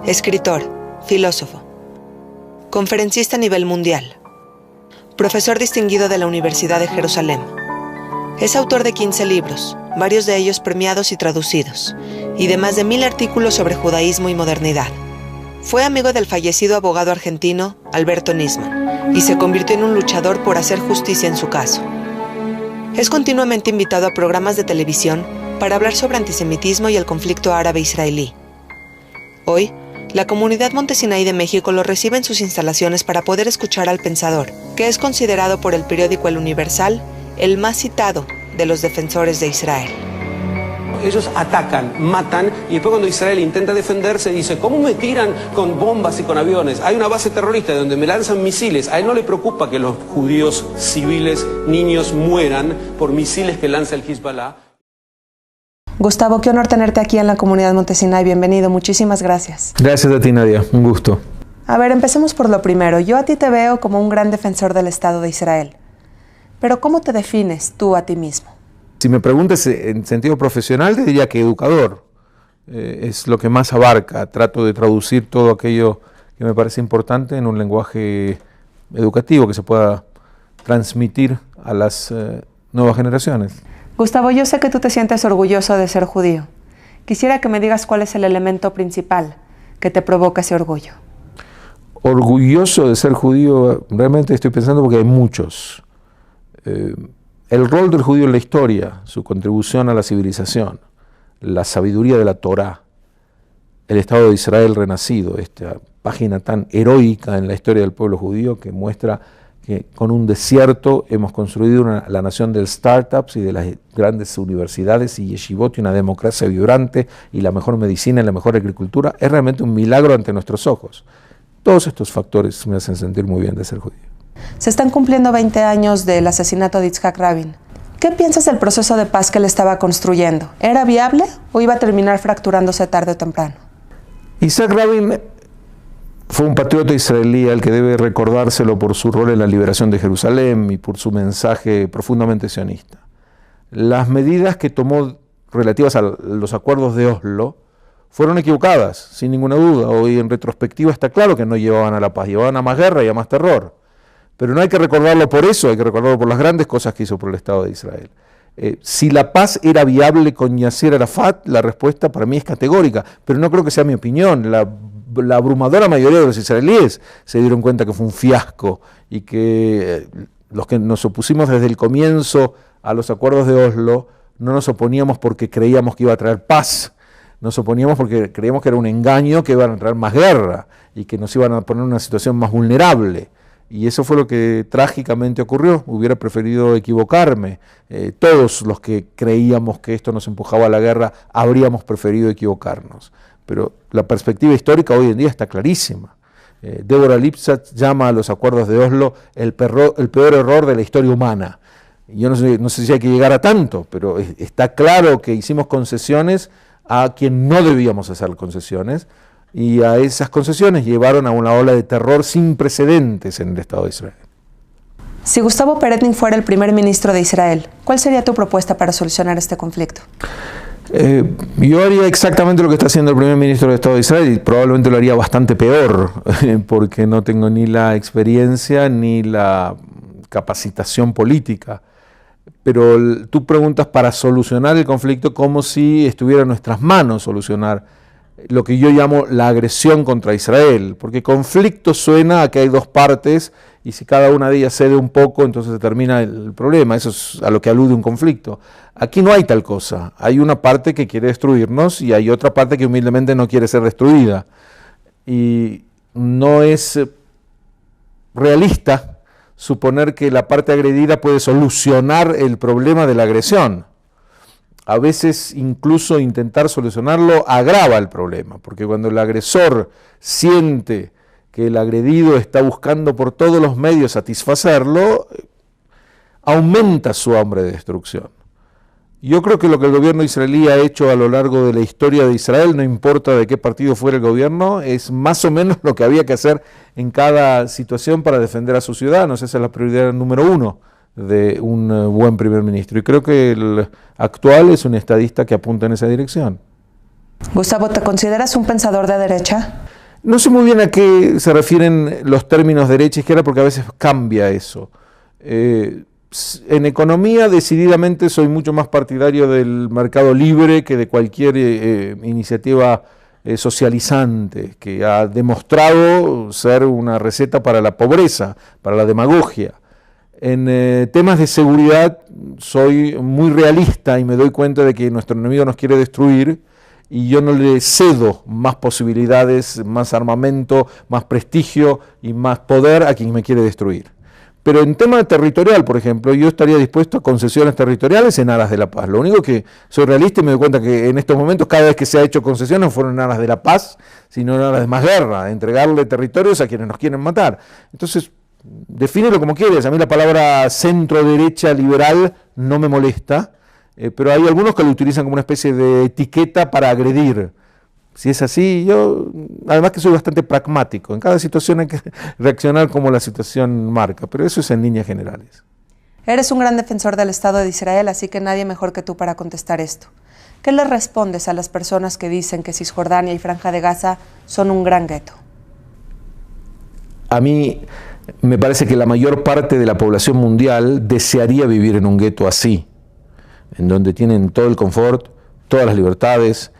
escritor, filósofo, conferencista a nivel mundial, profesor distinguido de la Universidad de Jerusalén. Es autor de 15 libros, varios de ellos premiados y traducidos, y de más de 1000 artículos sobre judaísmo y modernidad. Fue amigo del fallecido abogado argentino Alberto Nisman y se convirtió en un luchador por hacer justicia en su caso. Es continuamente invitado a programas de televisión para hablar sobre antisemitismo y el conflicto árabe-israelí. Hoy, la comunidad Montesinaí de México lo recibe en sus instalaciones para poder escuchar al pensador, que es considerado por el periódico El Universal el más citado de los defensores de Israel. Ellos atacan, matan, y después cuando Israel intenta defenderse dice: ¿cómo me tiran con bombas y con aviones? Hay una base terrorista donde me lanzan misiles. A él no le preocupa que los judíos civiles, niños, mueran por misiles que lanza el Hezbollah. Gustavo, qué honor tenerte aquí en la comunidad Montesinaí. Bienvenido, muchísimas gracias. Gracias a ti, Nadia, un gusto. A ver, empecemos por lo primero. Yo a ti te veo como un gran defensor del Estado de Israel. Pero ¿cómo te defines tú a ti mismo? Si me preguntas en sentido profesional, te diría que educador. Es lo que más abarca. Trato de traducir todo aquello que me parece importante en un lenguaje educativo que se pueda transmitir a las nuevas generaciones. Gustavo, yo sé que tú te sientes orgulloso de ser judío. Quisiera que me digas cuál es el elemento principal que te provoca ese orgullo. Orgulloso de ser judío, realmente estoy pensando porque hay muchos. El rol del judío en la historia, su contribución a la civilización, la sabiduría de la Torá, el Estado de Israel renacido, esta página tan heroica en la historia del pueblo judío que muestra que con un desierto hemos construido la nación de startups y de las grandes universidades y yeshivot y una democracia vibrante y la mejor medicina y la mejor agricultura, es realmente un milagro ante nuestros ojos. Todos estos factores me hacen sentir muy bien de ser judío. Se están cumpliendo 20 años del asesinato de Yitzhak Rabin. ¿Qué piensas del proceso de paz que él estaba construyendo? ¿Era viable o iba a terminar fracturándose tarde o temprano? Yitzhak Rabin fue un patriota israelí al que debe recordárselo por su rol en la liberación de Jerusalén y por su mensaje profundamente sionista. Las medidas que tomó relativas a los acuerdos de Oslo fueron equivocadas, sin ninguna duda. Hoy en retrospectiva está claro que no llevaban a la paz, llevaban a más guerra y a más terror. Pero no hay que recordarlo por eso, hay que recordarlo por las grandes cosas que hizo por el Estado de Israel. Si la paz era viable con Yasser Arafat, la respuesta para mí es categórica, pero no creo que sea mi opinión. La abrumadora mayoría de los israelíes se dieron cuenta que fue un fiasco y que los que nos opusimos desde el comienzo a los acuerdos de Oslo no nos oponíamos porque creíamos que iba a traer paz, nos oponíamos porque creíamos que era un engaño, que iban a traer más guerra y que nos iban a poner en una situación más vulnerable. Y eso fue lo que trágicamente ocurrió. Hubiera preferido equivocarme. Todos los que creíamos que esto nos empujaba a la guerra habríamos preferido equivocarnos. Pero la perspectiva histórica hoy en día está clarísima. Deborah Lipstadt llama a los acuerdos de Oslo el peor error de la historia humana. Yo no sé si hay que llegar a tanto, pero está claro que hicimos concesiones a quien no debíamos hacer concesiones, y a esas concesiones llevaron a una ola de terror sin precedentes en el Estado de Israel. Si Gustavo Peretning fuera el primer ministro de Israel, ¿cuál sería tu propuesta para solucionar este conflicto? Yo haría exactamente lo que está haciendo el primer ministro del Estado de Israel y probablemente lo haría bastante peor, porque no tengo ni la experiencia ni la capacitación política. Pero tú preguntas para solucionar el conflicto como si estuviera en nuestras manos solucionar lo que yo llamo la agresión contra Israel, porque conflicto suena a que hay dos partes y si cada una de ellas cede un poco, entonces se termina el problema. Eso es a lo que alude un conflicto. Aquí no hay tal cosa. Hay una parte que quiere destruirnos y hay otra parte que humildemente no quiere ser destruida. Y no es realista suponer que la parte agredida puede solucionar el problema de la agresión. A veces incluso intentar solucionarlo agrava el problema, porque cuando el agresor siente que el agredido está buscando por todos los medios satisfacerlo, aumenta su hambre de destrucción. Yo creo que lo que el gobierno israelí ha hecho a lo largo de la historia de Israel, no importa de qué partido fuera el gobierno, es más o menos lo que había que hacer en cada situación para defender a sus ciudadanos. Esa es la prioridad número uno de un buen primer ministro. Y creo que el actual es un estadista que apunta en esa dirección. Gustavo, ¿te consideras un pensador de derecha? No sé muy bien a qué se refieren los términos derecha e izquierda, porque a veces cambia eso. En economía, decididamente, soy mucho más partidario del mercado libre que de cualquier iniciativa socializante, que ha demostrado ser una receta para la pobreza, para la demagogia. En temas de seguridad soy muy realista y me doy cuenta de que nuestro enemigo nos quiere destruir, y yo no le cedo más posibilidades, más armamento, más prestigio y más poder a quien me quiere destruir. Pero en tema territorial, por ejemplo, yo estaría dispuesto a concesiones territoriales en aras de la paz. Lo único que soy realista y me doy cuenta que en estos momentos cada vez que se ha hecho concesiones no fueron en aras de la paz, sino en aras de más guerra, de entregarle territorios a quienes nos quieren matar. Entonces, defínelo como quieres. A mí la palabra centro-derecha liberal no me molesta, pero hay algunos que lo utilizan como una especie de etiqueta para agredir. Si es así, yo, además que soy bastante pragmático, en cada situación hay que reaccionar como la situación marca, pero eso es en líneas generales. Eres un gran defensor del Estado de Israel, así que nadie mejor que tú para contestar esto. ¿Qué le respondes a las personas que dicen que Cisjordania y Franja de Gaza son un gran gueto? A mí me parece que la mayor parte de la población mundial desearía vivir en un gueto así, en donde tienen todo el confort, todas las libertades.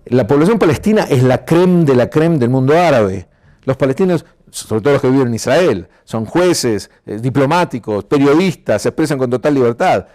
La población palestina es la crème de la crème del mundo árabe. Los palestinos, sobre todo los que viven en Israel, son jueces, diplomáticos, periodistas, se expresan con total libertad.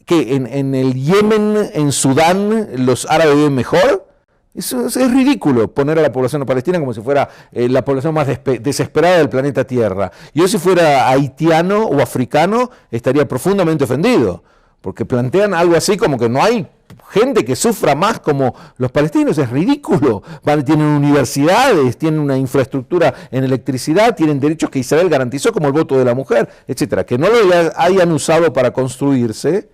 ¿Que en el Yemen, en Sudán, los árabes viven mejor? Eso es ridículo, poner a la población palestina como si fuera la población más desesperada del planeta Tierra. Yo, si fuera haitiano o africano, estaría profundamente ofendido, porque plantean algo así como que no hay gente que sufra más como los palestinos. Es ridículo. Tienen universidades, tienen una infraestructura en electricidad, tienen derechos que Israel garantizó, como el voto de la mujer, etcétera. Que no lo hayan usado para construirse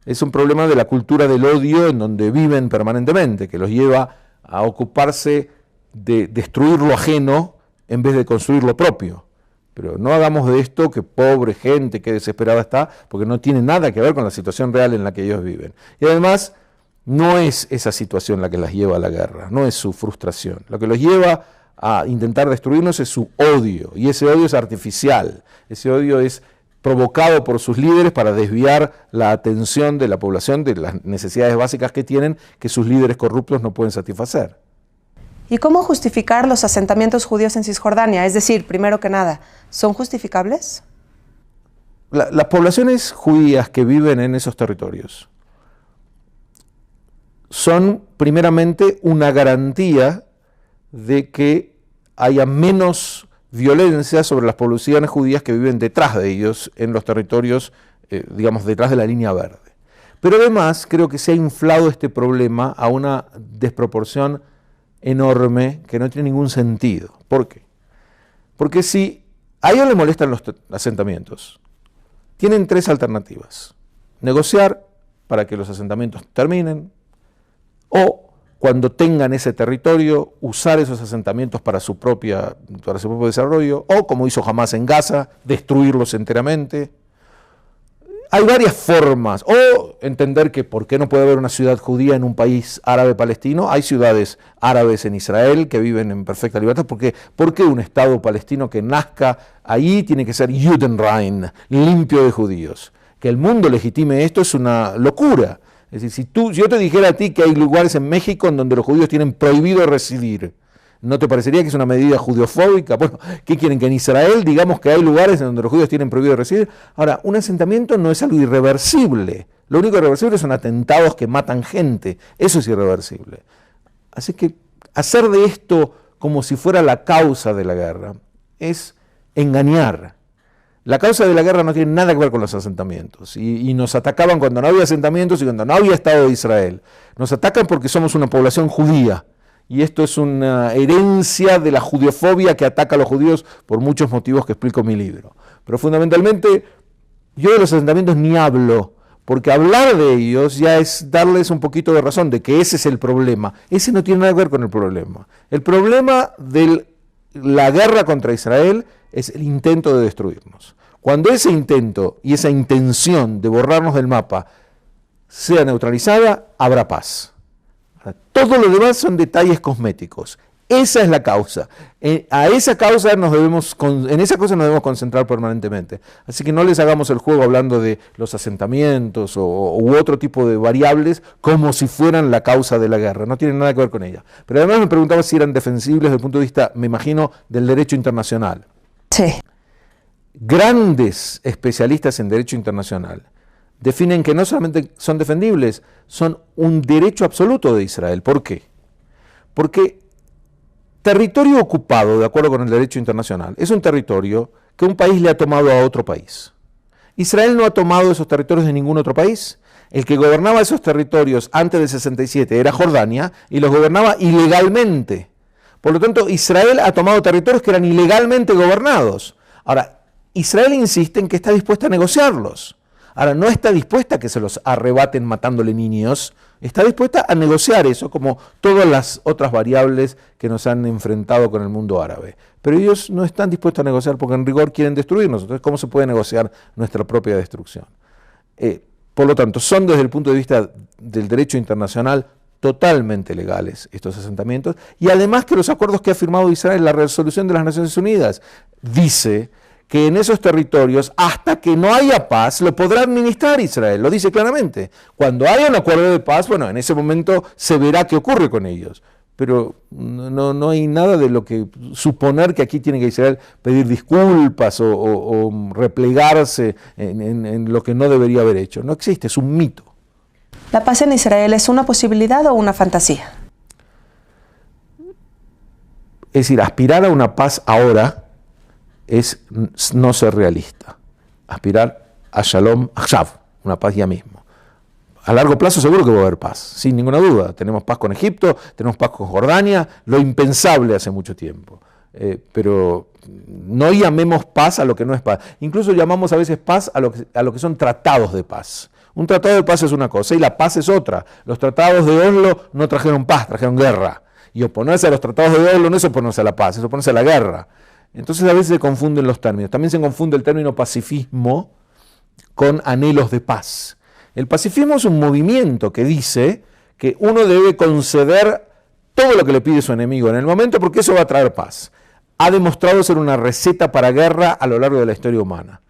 es un problema de la cultura del odio en donde viven permanentemente, que los lleva a ocuparse de destruir lo ajeno en vez de construir lo propio. Pero no hagamos de esto que pobre gente, que desesperada está, porque no tiene nada que ver con la situación real en la que ellos viven. Y además, no es esa situación la que las lleva a la guerra, no es su frustración. Lo que los lleva a intentar destruirnos es su odio, y ese odio es artificial, ese odio es provocado por sus líderes para desviar la atención de la población de las necesidades básicas que tienen, que sus líderes corruptos no pueden satisfacer. ¿Y cómo justificar los asentamientos judíos en Cisjordania? Es decir, primero que nada, ¿son justificables? Las poblaciones judías que viven en esos territorios son primeramente una garantía de que haya menos violencia sobre las poblaciones judías que viven detrás de ellos en los territorios, digamos, detrás de la línea verde. Pero además creo que se ha inflado este problema a una desproporción enorme que no tiene ningún sentido. ¿Por qué? Porque si a ellos les molestan los asentamientos, tienen tres alternativas: negociar para que los asentamientos terminen, o cuando tengan ese territorio, usar esos asentamientos para su propio desarrollo, o como hizo Hamás en Gaza, destruirlos enteramente. Hay varias formas, o entender que por qué no puede haber una ciudad judía en un país árabe palestino. Hay ciudades árabes en Israel que viven en perfecta libertad. ¿Por qué un Estado palestino que nazca ahí tiene que ser Judenrein, limpio de judíos? Que el mundo legitime esto es una locura. Es decir, si yo te dijera a ti que hay lugares en México en donde los judíos tienen prohibido residir, ¿no te parecería que es una medida judeofóbica? Bueno, ¿qué quieren? Que en Israel digamos que hay lugares en donde los judíos tienen prohibido residir. Ahora, un asentamiento no es algo irreversible. Lo único irreversible son atentados que matan gente. Eso es irreversible. Así que hacer de esto como si fuera la causa de la guerra es engañar. La causa de la guerra no tiene nada que ver con los asentamientos, y nos atacaban cuando no había asentamientos y cuando no había Estado de Israel. Nos atacan porque somos una población judía, y esto es una herencia de la judeofobia que ataca a los judíos por muchos motivos que explico en mi libro. Pero fundamentalmente, yo de los asentamientos ni hablo, porque hablar de ellos ya es darles un poquito de razón de que ese es el problema. Ese no tiene nada que ver con el problema. El problema de la guerra contra Israel es el intento de destruirnos. Cuando ese intento y esa intención de borrarnos del mapa sea neutralizada, habrá paz. Todo lo demás son detalles cosméticos. Esa es la causa. A esa causa en esa cosa nos debemos concentrar permanentemente. Así que no les hagamos el juego hablando de los asentamientos u otro tipo de variables como si fueran la causa de la guerra. No tienen nada que ver con ella. Pero además me preguntaba si eran defensibles desde el punto de vista, me imagino, del derecho internacional. Sí. Grandes especialistas en derecho internacional definen que no solamente son defendibles, son un derecho absoluto de Israel. ¿Por qué? Porque territorio ocupado, de acuerdo con el derecho internacional, es un territorio que un país le ha tomado a otro país. Israel no ha tomado esos territorios de ningún otro país. El que gobernaba esos territorios antes del 67 era Jordania y los gobernaba ilegalmente. Por lo tanto, Israel ha tomado territorios que eran ilegalmente gobernados. Ahora, Israel insiste en que está dispuesta a negociarlos. Ahora, no está dispuesta a que se los arrebaten matándole niños, está dispuesta a negociar eso, como todas las otras variables que nos han enfrentado con el mundo árabe. Pero ellos no están dispuestos a negociar porque en rigor quieren destruirnos. Entonces, ¿cómo se puede negociar nuestra propia destrucción? Por lo tanto, son desde el punto de vista del derecho internacional totalmente legales estos asentamientos, y además que los acuerdos que ha firmado Israel, la resolución de las Naciones Unidas, dice que en esos territorios, hasta que no haya paz, lo podrá administrar Israel, lo dice claramente. Cuando haya un acuerdo de paz, bueno, en ese momento se verá qué ocurre con ellos. Pero no hay nada de lo que suponer que aquí tiene que Israel pedir disculpas o replegarse en lo que no debería haber hecho. No existe, es un mito. ¿La paz en Israel es una posibilidad o una fantasía? Es decir, aspirar a una paz ahora es no ser realista. Aspirar a Shalom Achshav, una paz ya mismo. A largo plazo seguro que va a haber paz, sin ninguna duda. Tenemos paz con Egipto, tenemos paz con Jordania, lo impensable hace mucho tiempo. Pero no llamemos paz a lo que no es paz. Incluso llamamos a veces paz a lo que son tratados de paz. Un tratado de paz es una cosa y la paz es otra. Los tratados de Oslo no trajeron paz, trajeron guerra. Y oponerse a los tratados de Oslo no es oponerse a la paz, es oponerse a la guerra. Entonces a veces se confunden los términos. También se confunde el término pacifismo con anhelos de paz. El pacifismo es un movimiento que dice que uno debe conceder todo lo que le pide su enemigo en el momento porque eso va a traer paz. Ha demostrado ser una receta para guerra a lo largo de la historia humana.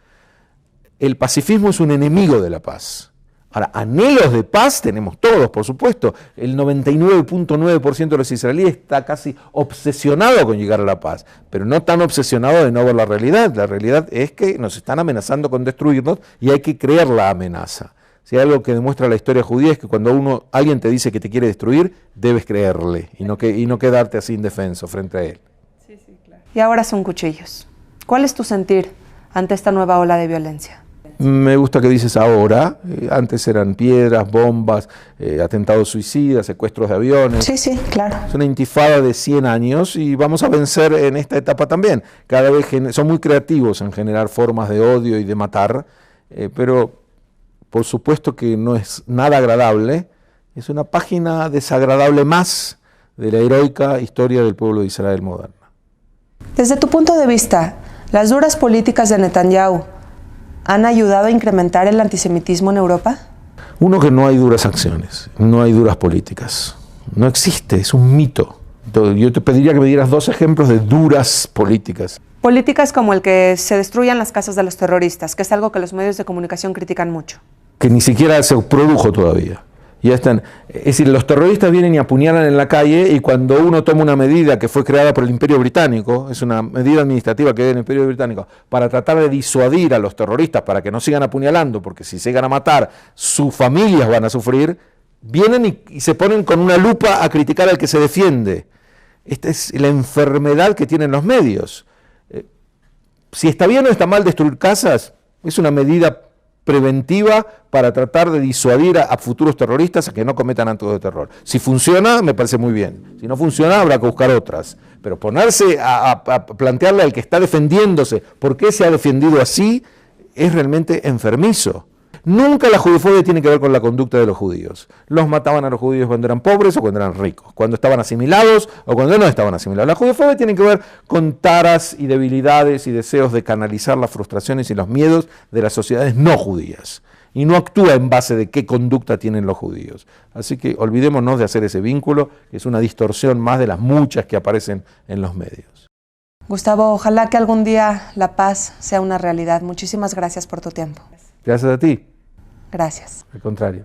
El pacifismo es un enemigo de la paz. Ahora, anhelos de paz tenemos todos, por supuesto. El 99.9% de los israelíes está casi obsesionado con llegar a la paz, pero no tan obsesionado de no ver la realidad. La realidad es que nos están amenazando con destruirnos y hay que creer la amenaza. Si hay algo que demuestra la historia judía es que cuando alguien te dice que te quiere destruir, debes creerle y no quedarte así indefenso frente a él. Sí, claro. Y ahora son cuchillos. ¿Cuál es tu sentir ante esta nueva ola de violencia? Me gusta que dices ahora, antes eran piedras, bombas, atentados suicidas, secuestros de aviones. Sí, claro. Es una intifada de 100 años y vamos a vencer en esta etapa también. Cada vez son muy creativos en generar formas de odio y de matar, pero por supuesto que no es nada agradable, es una página desagradable más de la heroica historia del pueblo de Israel moderna. Desde tu punto de vista, ¿las duras políticas de Netanyahu han ayudado a incrementar el antisemitismo en Europa? Uno, que no hay duras acciones, no hay duras políticas. No existe, es un mito. Yo te pediría que me dieras 2 ejemplos de duras políticas. Políticas como el que se destruyan las casas de los terroristas, que es algo que los medios de comunicación critican mucho. Que ni siquiera se produjo todavía. Ya están. Es decir, los terroristas vienen y apuñalan en la calle y cuando uno toma una medida que fue creada por el Imperio Británico, es una medida administrativa que hay en el Imperio Británico, para tratar de disuadir a los terroristas para que no sigan apuñalando, porque si se llegan a matar, sus familias van a sufrir, vienen y se ponen con una lupa a criticar al que se defiende. Esta es la enfermedad que tienen los medios. Si está bien o está mal destruir casas, es una medida preventiva para tratar de disuadir a futuros terroristas a que no cometan actos de terror. Si funciona, me parece muy bien. Si no funciona, habrá que buscar otras. Pero ponerse a plantearle al que está defendiéndose por qué se ha defendido así es realmente enfermizo. Nunca la judefobia tiene que ver con la conducta de los judíos. Los mataban a los judíos cuando eran pobres o cuando eran ricos, cuando estaban asimilados o cuando no estaban asimilados. La judefobia tiene que ver con taras y debilidades y deseos de canalizar las frustraciones y los miedos de las sociedades no judías. y no actúa en base de qué conducta tienen los judíos. Así que olvidémonos de hacer ese vínculo, que es una distorsión más de las muchas que aparecen en los medios. Gustavo, ojalá que algún día la paz sea una realidad. Muchísimas gracias por tu tiempo. Gracias a ti. Gracias. Al contrario.